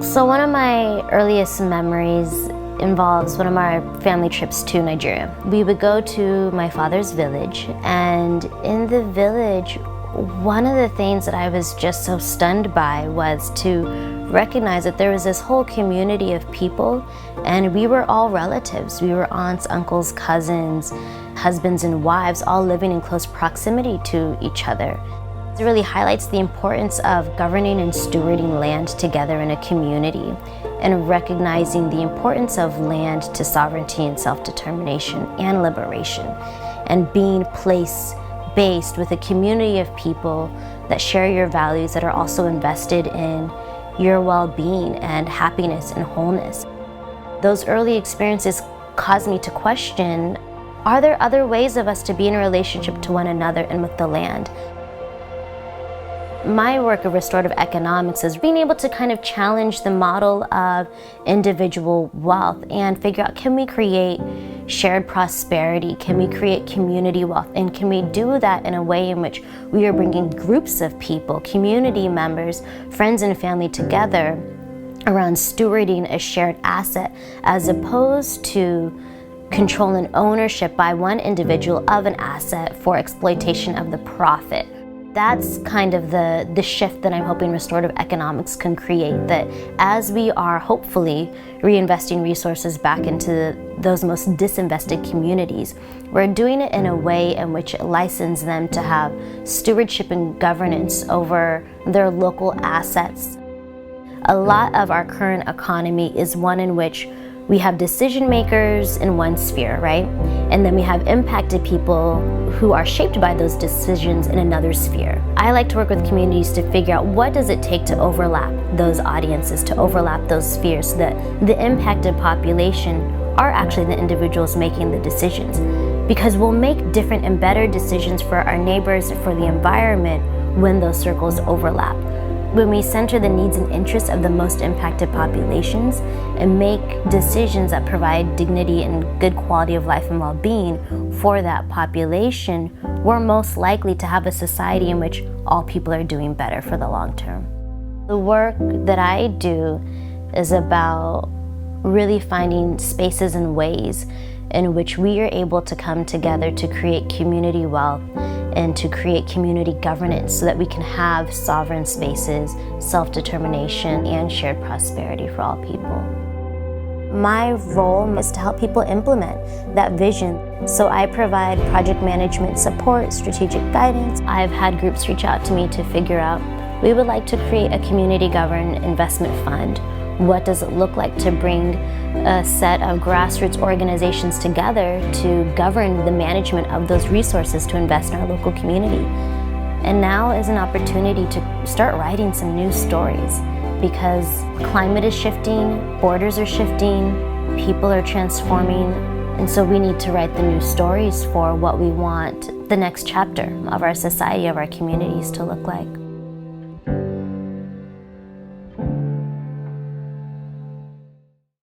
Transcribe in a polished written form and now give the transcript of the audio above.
So one of my earliest memories involves one of our family trips to Nigeria. We would go to my father's village, and in the village, one of the things that I was just so stunned by was to recognize that there was this whole community of people, and we were all relatives. We were aunts, uncles, cousins, husbands and wives, all living in close proximity to each other. It really highlights the importance of governing and stewarding land together in a community, and recognizing the importance of land to sovereignty and self-determination and liberation, and being place-based with a community of people that share your values, that are also invested in your well-being and happiness and wholeness. Those early experiences caused me to question, are there other ways of us to be in a relationship to one another and with the land? My work of restorative economics is being able to kind of challenge the model of individual wealth and figure out, can we create shared prosperity? Can we create community wealth? And can we do that in a way in which we are bringing groups of people, community members, friends and family together around stewarding a shared asset, as opposed to control and ownership by one individual of an asset for exploitation of the profit. That's kind of the shift that I'm hoping restorative economics can create, that as we are hopefully reinvesting resources back into those most disinvested communities, we're doing it in a way in which it licenses them to have stewardship and governance over their local assets. A lot of our current economy is one in which we have decision makers in one sphere, right? And then we have impacted people who are shaped by those decisions in another sphere. I like to work with communities to figure out, what does it take to overlap those audiences, to overlap those spheres, so that the impacted population are actually the individuals making the decisions. Because we'll make different and better decisions for our neighbors, for the environment, when those circles overlap. When we center the needs and interests of the most impacted populations and make decisions that provide dignity and good quality of life and well-being for that population, we're most likely to have a society in which all people are doing better for the long term. The work that I do is about really finding spaces and ways in which we are able to come together to create community wealth and to create community governance, so that we can have sovereign spaces, self-determination, and shared prosperity for all people. My role is to help people implement that vision. So I provide project management support, strategic guidance. I've had groups reach out to me to figure out, we would like to create a community-governed investment fund. What does it look like to bring a set of grassroots organizations together to govern the management of those resources to invest in our local community? And now is an opportunity to start writing some new stories, because climate is shifting, borders are shifting, people are transforming, and so we need to write the new stories for what we want the next chapter of our society, of our communities to look like.